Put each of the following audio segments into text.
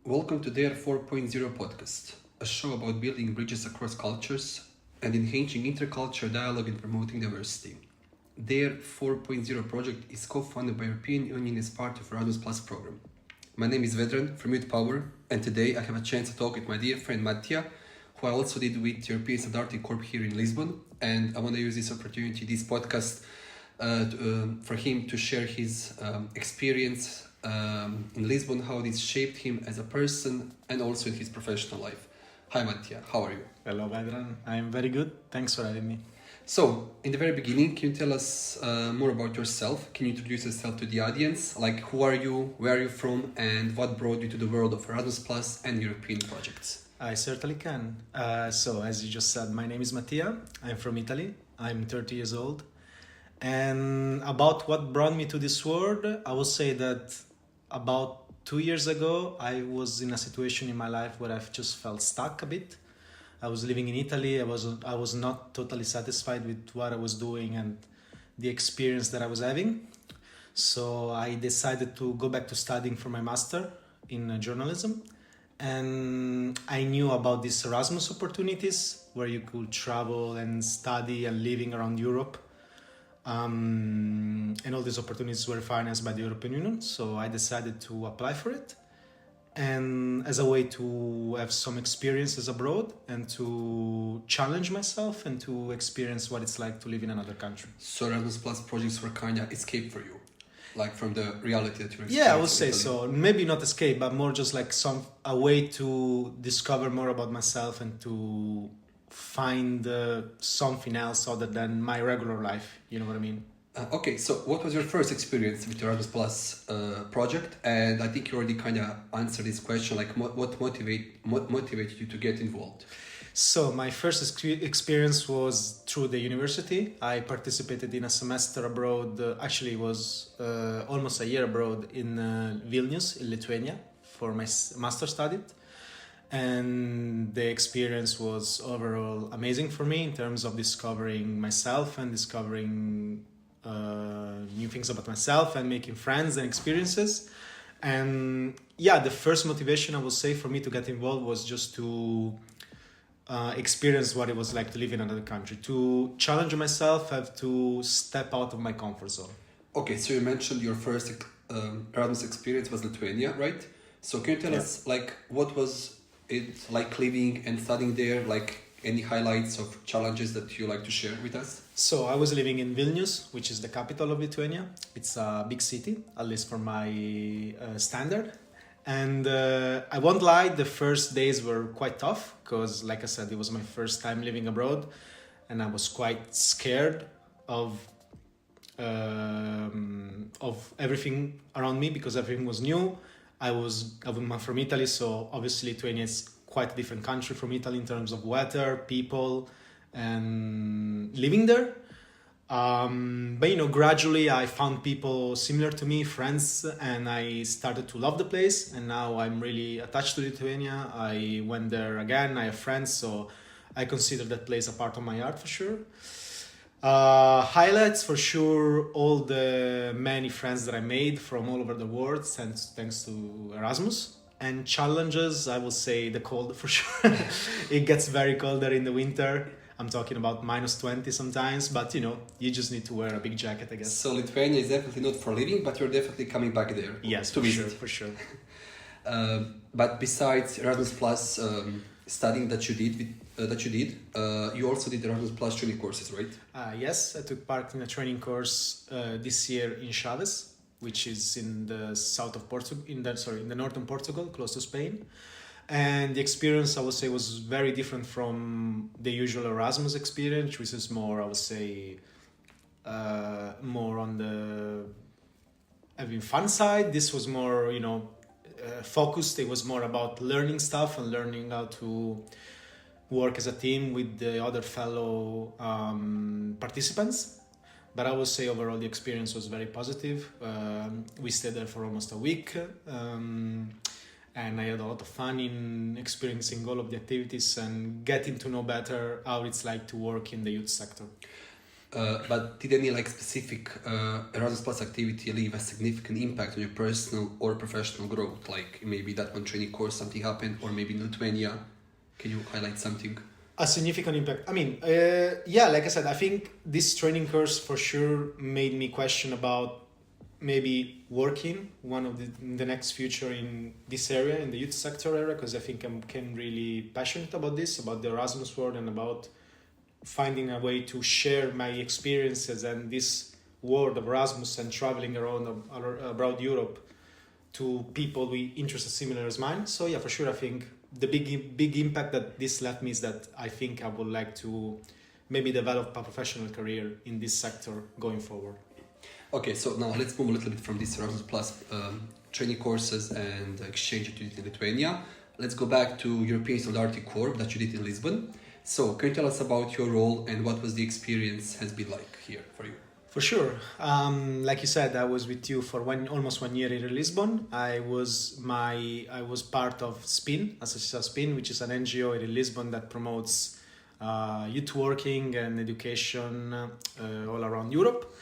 Welcome to their 4.0 podcast, a show about building bridges across cultures and enhancing intercultural dialogue and promoting diversity. Their 4.0 project is co-funded by European Union as part of Erasmus Plus program. My name is Vedran from Youth Power, and today I have a chance to talk with my dear friend Mattia, who I also did with European Standardity Corp here in Lisbon, and I want to use this opportunity, this podcast, for him to share his experience in Lisbon, how this shaped him as a person and also in his professional life. Hi Mattia, how are you? Hello, Vedran. I'm very good. Thanks for having me. So, in the very beginning, can you tell us more about yourself? Can you introduce yourself to the audience? Like, who are you, where are you from, and what brought you to the world of Erasmus Plus and European projects? I certainly can. So, as you just said, my name is Mattia. I'm from Italy. I'm 30 years old. And about what brought me to this world, I will say that about 2 years ago, I was in a situation in my life where I've just felt stuck a bit. I was living in Italy. I was not totally satisfied with what I was doing and the experience that I was having. So I decided to go back to studying for my master in journalism. And I knew about these Erasmus opportunities where you could travel and study and living around Europe. And all these opportunities were financed by the European Union. So I decided to apply for it. And as a way to have some experiences abroad and to challenge myself and to experience what it's like to live in another country. So Erasmus Plus projects were kind of escape for you, like from the reality that you're experiencing. Yeah, I would say in Italy. so. Maybe not escape, but more just like a way to discover more about myself and to find something else other than my regular life. You know what I mean? Okay, so what was your first experience with the Erasmus Plus project? And I think you already kind of answered this question, like what motivated you to get involved? So my first experience was through the university. I participated in a semester abroad. Actually, it was almost a year abroad in Vilnius, in Lithuania, for my master study. And the experience was overall amazing for me in terms of discovering myself and discovering new things about myself and making friends and experiences. And yeah, the first motivation I would say for me to get involved was just to experience what it was like to live in another country, to challenge myself, have to step out of my comfort zone. Okay, so you mentioned your first Erasmus experience was Lithuania, right? So can you tell us, like, what was it like living and studying there? Like, any highlights of challenges that you like to share with us? So I was living in Vilnius, which is the capital of Lithuania. It's a big city, at least for my standard. And I won't lie, the first days were quite tough because, like I said, it was my first time living abroad, and I was quite scared of everything around me because everything was new. I'm from Italy, so obviously Lithuania is quite a different country from Italy in terms of weather, people, and living there. But gradually I found people similar to me, friends, and I started to love the place. And now I'm really attached to Lithuania. I went there again. I have friends, so I consider that place a part of my heart for sure. Highlights for sure, all the many friends that I made from all over the world thanks to Erasmus. And challenges, I will say the cold for sure. It gets very cold there in the winter. I'm talking about -20 sometimes, but you just need to wear a big jacket, I guess. So Lithuania is definitely not for living, but you're definitely coming back there. Yes, to visit. for sure. But besides Erasmus Plus studying that you did, you also did Erasmus Plus training courses, right? Yes, I took part in a training course this year in Chaves, which is in the south of Portugal, in the northern Portugal, close to Spain. And the experience, I would say, was very different from the usual Erasmus experience, which is more, I would say, more on the having fun side. This was more, focused. It was more about learning stuff and learning how to work as a team with the other fellow participants. But I would say overall the experience was very positive. We stayed there for almost a week. And I had a lot of fun in experiencing all of the activities and getting to know better how it's like to work in the youth sector. But did any like specific Erasmus Plus activity leave a significant impact on your personal or professional growth? Like maybe that one training course, something happened, or maybe in Lithuania. Can you highlight something? A significant impact. I mean, like I said, I think this training course for sure made me question about maybe working in the next future in this area, in the youth sector area, because I think I'm really passionate about this, about the Erasmus world, and about finding a way to share my experiences and this world of Erasmus and traveling around Europe to people with interests similar as mine. So yeah, for sure, I think the big impact that this left me is that I think I would like to maybe develop a professional career in this sector going forward. Okay, so now let's move a little bit from this Erasmus Plus training courses and exchange that you did in Lithuania. Let's go back to European Solidarity Corps that you did in Lisbon. So can you tell us about your role and what was the experience has been like here for you? For sure. Like you said, I was with you for almost 1 year in Lisbon. I was part of SPIN, Associação SPIN, which is an NGO in Lisbon that promotes youth working and education all around Europe.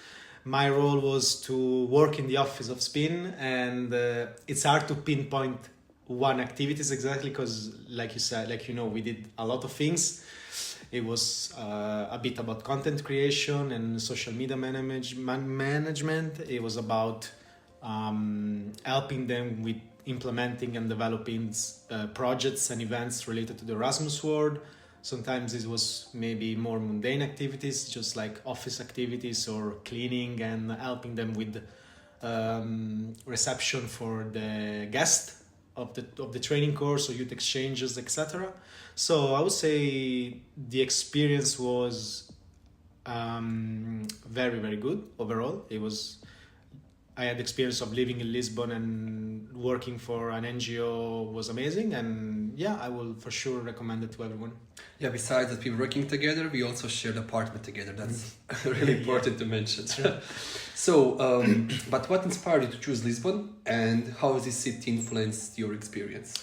My role was to work in the office of SPIN, and it's hard to pinpoint one activities exactly because, like you said, we did a lot of things. It was a bit about content creation and social media management. It was about helping them with implementing and developing projects and events related to the Erasmus world. Sometimes it was maybe more mundane activities, just like office activities or cleaning and helping them with reception for the guest of the training course or youth exchanges, etc. So I would say the experience was very, very good overall. I had the experience of living in Lisbon and working for an NGO was amazing, and yeah, I will for sure recommend it to everyone. Yeah, besides that we were working together, we also shared an apartment together. That's really important to mention. So, but what inspired you to choose Lisbon, and how has this city influenced your experience?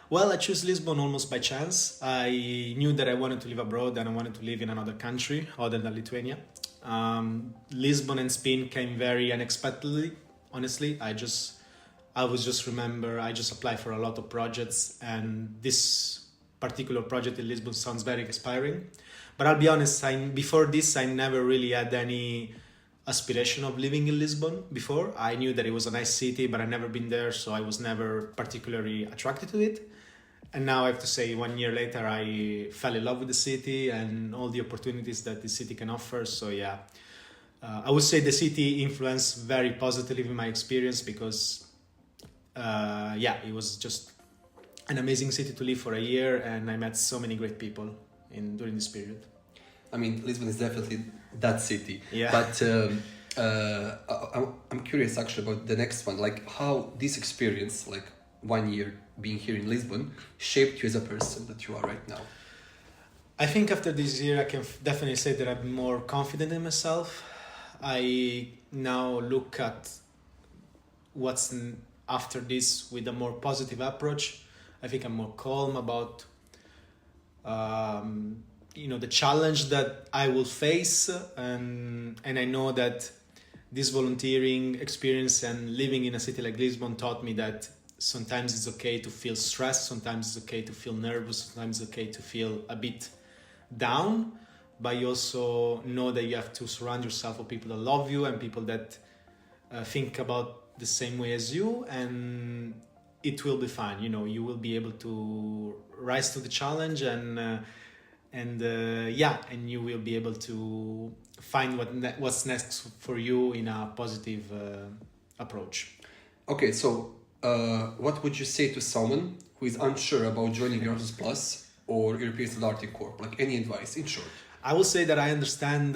Well, I chose Lisbon almost by chance. I knew that I wanted to live abroad and I wanted to live in another country other than Lithuania. Lisbon and Spain came very unexpectedly, honestly. I just applied for a lot of projects, and this particular project in Lisbon sounds very inspiring. But I'll be honest, before this, I never really had any aspiration of living in Lisbon before. I knew that it was a nice city, but I'd never been there, so I was never particularly attracted to it. And now I have to say, 1 year later, I fell in love with the city and all the opportunities that the city can offer. So yeah, I would say the city influenced very positively my experience because, it was just an amazing city to live for a year, and I met so many great people during this period. I mean, Lisbon is definitely that city. Yeah. But I'm curious actually about the next one, like how this experience, like 1 year being here in Lisbon, shaped you as a person that you are right now. I think after this year, I can definitely say that I'm more confident in myself. I now look at what's after this with a more positive approach. I think I'm more calm about the challenge that I will face, and I know that this volunteering experience and living in a city like Lisbon taught me that sometimes it's okay to feel stressed, sometimes it's okay to feel nervous, sometimes it's okay to feel a bit down, but you also know that you have to surround yourself with people that love you and people that think about the same way as you, and it will be fine. You will be able to rise to the challenge and you will be able to find what's next for you in a positive approach. Okay, so what would you say to someone who is unsure about joining Erasmus Plus or European Solidarity Corps? Like any advice, in short? I will say that I understand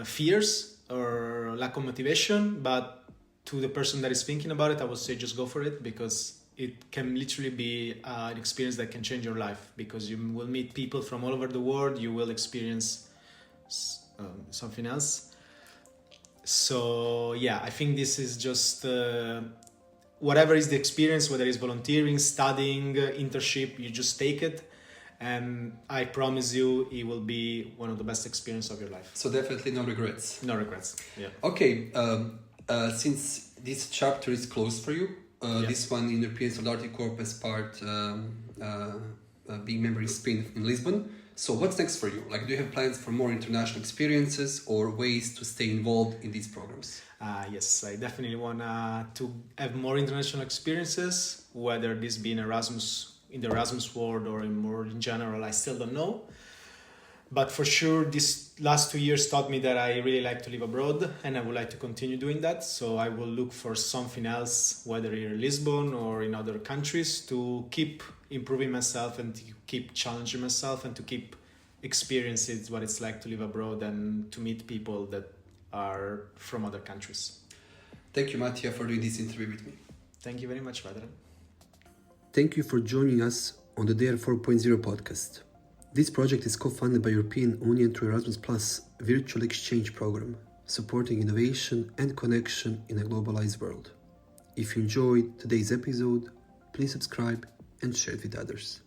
fears or lack of motivation, but to the person that is thinking about it, I would say just go for it, because it can literally be an experience that can change your life, because you will meet people from all over the world, you will experience something else. So yeah, I think this is just whatever is the experience, whether it's volunteering, studying, internship, you just take it. and I promise you it will be one of the best experiences of your life. So definitely no regrets. No regrets. Yeah. Okay, since this chapter is closed for you, Yeah. this one in European Solidarity Corps as part being member in Spain in Lisbon. So what's next for you? Like, do you have plans for more international experiences or ways to stay involved in these programs? Yes, I definitely want to have more international experiences, whether this be in Erasmus, in the Erasmus world, or in general, I still don't know. But for sure, these last 2 years taught me that I really like to live abroad, and I would like to continue doing that. So I will look for something else, whether in Lisbon or in other countries, to keep improving myself and to keep challenging myself and to keep experiencing what it's like to live abroad and to meet people that are from other countries. Thank you, Mattia, for doing this interview with me. Thank you very much, Vedran. Thank you for joining us on the Dare 4.0 podcast. This project is co-funded by European Union through Erasmus Plus virtual exchange program, supporting innovation and connection in a globalized world. If you enjoyed today's episode, please subscribe and share it with others.